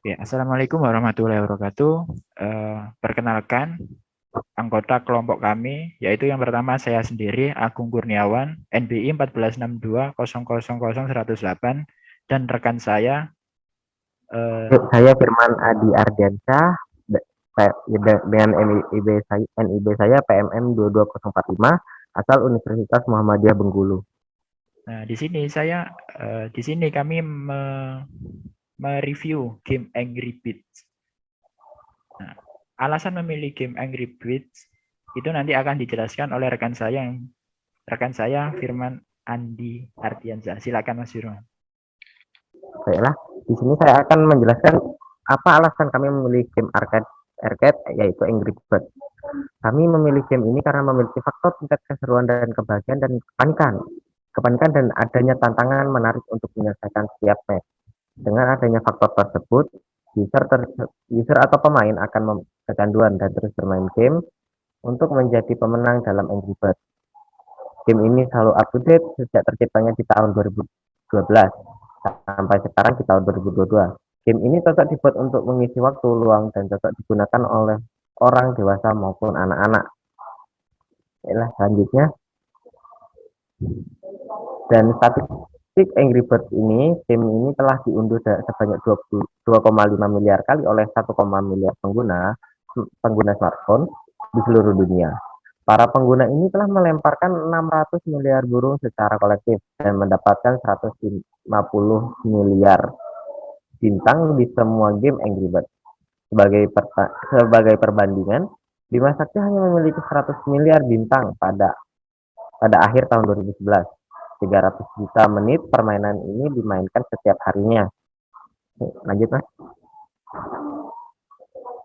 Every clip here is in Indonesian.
Oke, Assalamualaikum warahmatullahi wabarakatuh. Perkenalkan, anggota kelompok kami, yaitu yang pertama saya sendiri, Agung Kurniawan, NBI 1462000108, dan rekan saya, Saya Firman Adi Ardiansyah dengan NIB saya PMM 22045 asal Universitas Muhammadiyah Bengkulu. nah di sini kami mereview game Angry Birds. Nah, alasan memilih game Angry Birds itu nanti akan dijelaskan oleh rekan saya Firman Andi Ardiansyah. Silakan Mas Firman. Baiklah, di sini saya akan menjelaskan apa alasan kami memilih game arcade yaitu Angry Birds. Kami memilih game ini karena memiliki faktor tingkat keseruan dan kebahagiaan dan kepanikan dan adanya tantangan menarik untuk menyelesaikan setiap match. Dengan adanya faktor tersebut, user atau pemain akan kecanduan dan terus bermain game untuk menjadi pemenang dalam Angry Birds. Game ini selalu up to date sejak terciptanya di tahun 2012 sampai sekarang di tahun 2022. Game ini cocok dibuat untuk mengisi waktu luang dan cocok digunakan oleh orang dewasa maupun anak-anak. Inilah selanjutnya. Dan statistik Angry Birds ini, game ini telah diunduh sebanyak 2,5 miliar kali oleh 1, miliar pengguna smartphone di seluruh dunia. Para pengguna ini telah melemparkan 600 miliar burung secara kolektif dan mendapatkan 150 miliar bintang di semua game Angry Birds. Sebagai perbandingan, Bima Sakti hanya memiliki 100 miliar bintang pada akhir tahun 2011. 300 juta menit permainan ini dimainkan setiap harinya. Lanjut, Mas.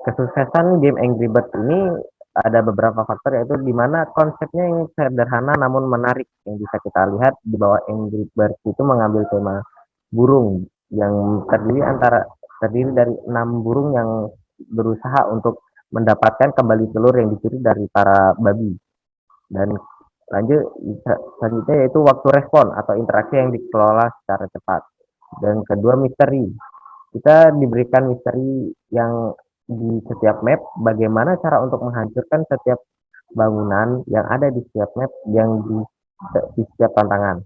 Kesuksesan game Angry Birds ini ada beberapa faktor, yaitu di mana konsepnya yang sederhana namun menarik. Yang bisa kita lihat di bawah Angry Birds itu mengambil tema burung yang terdiri dari 6 burung yang berusaha untuk mendapatkan kembali telur yang dicuri dari para babi. Dan lanjut selanjutnya yaitu waktu respon atau interaksi yang dikelola secara cepat. Dan kedua, misteri. Kita diberikan misteri yang di setiap map, bagaimana cara untuk menghancurkan setiap bangunan yang ada di setiap map yang di setiap tantangan.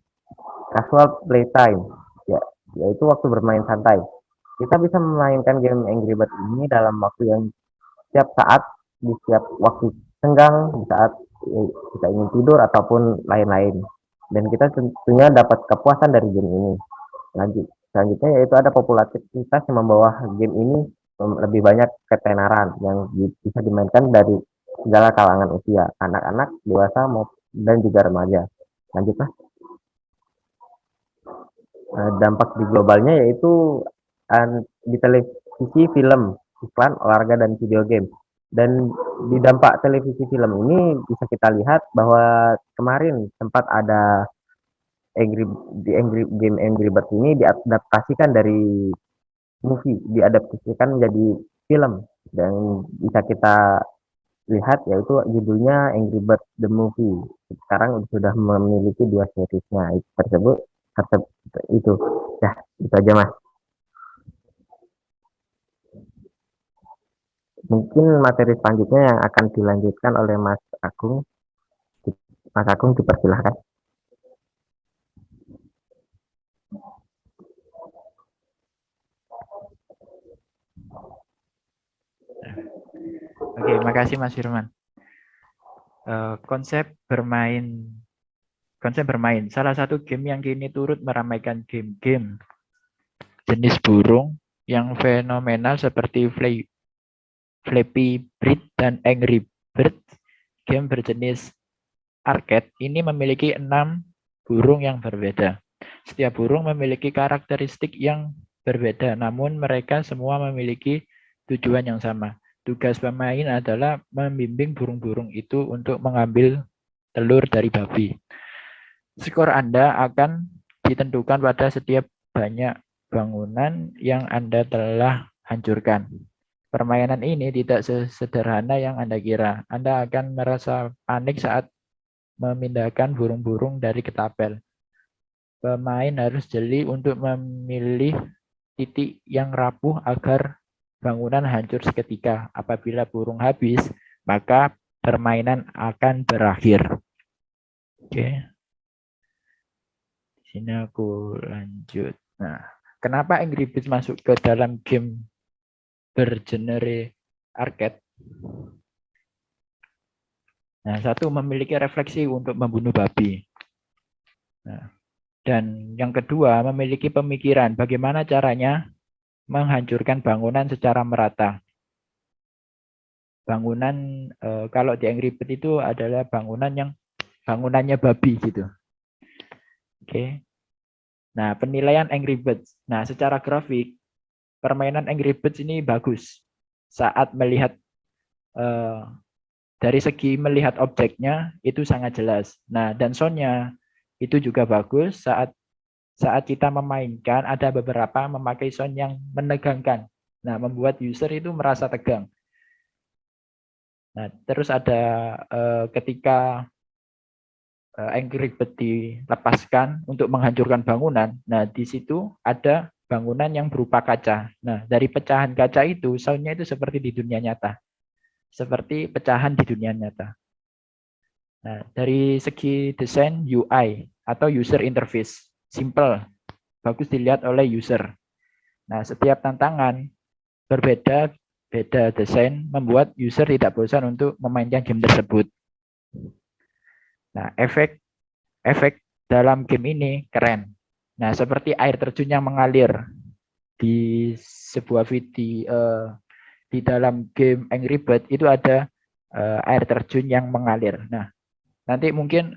Casual playtime, ya, yaitu waktu bermain santai. Kita bisa memainkan game Angry Birds ini dalam waktu yang setiap saat, di setiap waktu senggang, di saat kita ingin tidur ataupun lain-lain. Dan kita tentunya dapat kepuasan dari game ini. Selanjutnya yaitu ada popularitas yang membawa game ini lebih banyak ketenaran yang bisa dimainkan dari segala kalangan usia, anak-anak, dewasa, dan juga remaja. Lanjutlah. Dampak di globalnya yaitu di televisi, film, iklan, olahraga, dan video game. Dan di dampak televisi film ini bisa kita lihat bahwa kemarin sempat ada game Angry Birds ini diadaptasikan dari diadaptasikan menjadi film, dan bisa kita lihat yaitu judulnya Angry Birds The Movie. Sekarang sudah memiliki 2 seriesnya tersebut itu. Ya, itu aja, Mas. Mungkin materi selanjutnya yang akan dilanjutkan oleh Mas Agung. Mas Agung, dipersilahkan. Oke, makasih Mas Firman. Konsep bermain. Salah satu game yang kini turut meramaikan game-game jenis burung yang fenomenal seperti Flappy Bird dan Angry Bird. Game berjenis arcade ini memiliki 6 burung yang berbeda. Setiap burung memiliki karakteristik yang berbeda, namun mereka semua memiliki tujuan yang sama. Tugas pemain adalah membimbing burung-burung itu untuk mengambil telur dari babi. Skor Anda akan ditentukan pada setiap banyak bangunan yang Anda telah hancurkan. Permainan ini tidak sesederhana yang Anda kira. Anda akan merasa panik saat memindahkan burung-burung dari ketapel. Pemain harus jeli untuk memilih titik yang rapuh agar bangunan hancur seketika. Apabila burung habis, maka permainan akan berakhir. Oke. Di sini aku lanjut. Nah, kenapa Angry Birds masuk ke dalam game bergenre arcade? Nah, satu, memiliki refleksi untuk membunuh babi. Nah, dan yang kedua, memiliki pemikiran bagaimana caranya menghancurkan bangunan secara merata. Bangunan kalau di Angry Birds itu adalah bangunannya babi gitu. Oke. Nah, penilaian Angry Birds. Nah, secara grafik permainan Angry Birds ini bagus. Saat melihat dari segi melihat objeknya itu sangat jelas. Nah, dan soundnya itu juga bagus. Saat kita memainkan ada beberapa memakai sound yang menegangkan. Nah, membuat user itu merasa tegang. Nah, terus ada ketika Angry Birds dilepaskan untuk menghancurkan bangunan. Nah, di situ ada bangunan yang berupa kaca. Nah, dari pecahan kaca itu soundnya itu seperti di dunia nyata. Seperti pecahan di dunia nyata. Nah, dari segi desain UI atau user interface, simple, bagus dilihat oleh user. Nah, setiap tantangan berbeda, beda desain membuat user tidak bosan untuk memainkan game tersebut. Nah, efek dalam game ini keren. Nah, seperti air terjun yang mengalir di sebuah video di dalam game Angry Birds itu ada air terjun yang mengalir. Nah, nanti mungkin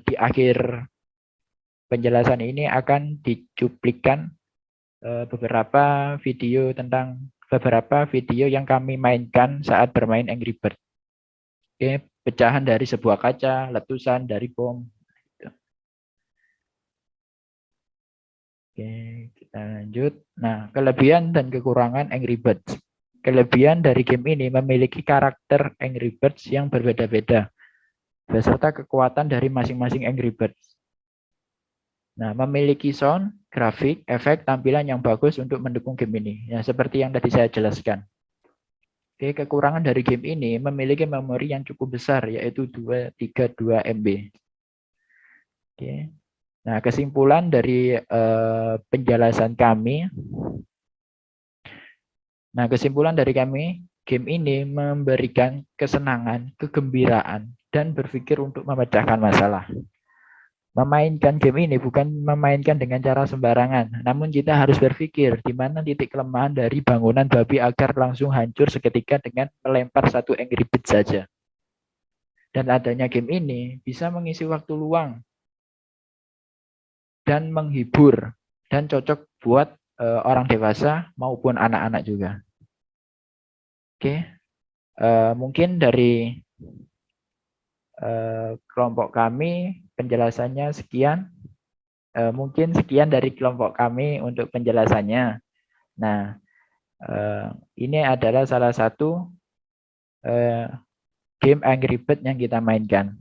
di akhir penjelasan ini akan dicuplikan beberapa video yang kami mainkan saat bermain Angry Birds. Oke, pecahan dari sebuah kaca, letusan dari bom. Oke, kita lanjut. Nah, kelebihan dan kekurangan Angry Birds. Kelebihan dari game ini memiliki karakter Angry Birds yang berbeda-beda, beserta kekuatan dari masing-masing Angry Birds. Nah, memiliki sound, grafik, efek, tampilan yang bagus untuk mendukung game ini. Ya, seperti yang tadi saya jelaskan. Oke, kekurangan dari game ini memiliki memori yang cukup besar, yaitu 232 MB. Oke. Nah, kesimpulan dari penjelasan kami. Nah, kesimpulan dari kami, game ini memberikan kesenangan, kegembiraan, dan berpikir untuk memecahkan masalah. Memainkan game ini bukan memainkan dengan cara sembarangan, namun kita harus berpikir di mana titik kelemahan dari bangunan babi agar langsung hancur seketika dengan melempar satu Angry Birds saja. Dan adanya game ini bisa mengisi waktu luang dan menghibur dan cocok buat orang dewasa maupun anak-anak juga. Oke, mungkin dari kelompok kami penjelasannya sekian. Mungkin sekian dari kelompok kami untuk penjelasannya. Nah, ini adalah salah satu game Angry Birds yang kita mainkan.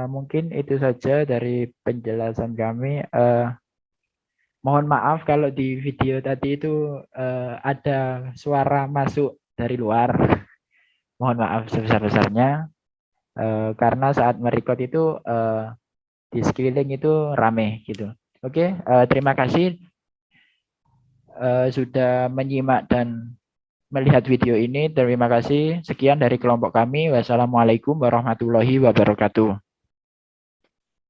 Mungkin itu saja dari penjelasan kami. Mohon maaf kalau di video tadi itu ada suara masuk dari luar. Mohon maaf sebesar-besarnya karena saat merecord itu di sekeliling itu rame gitu. Oke, terima kasih sudah menyimak dan melihat video ini. Terima kasih. Sekian dari kelompok kami. Wassalamualaikum warahmatullahi wabarakatuh.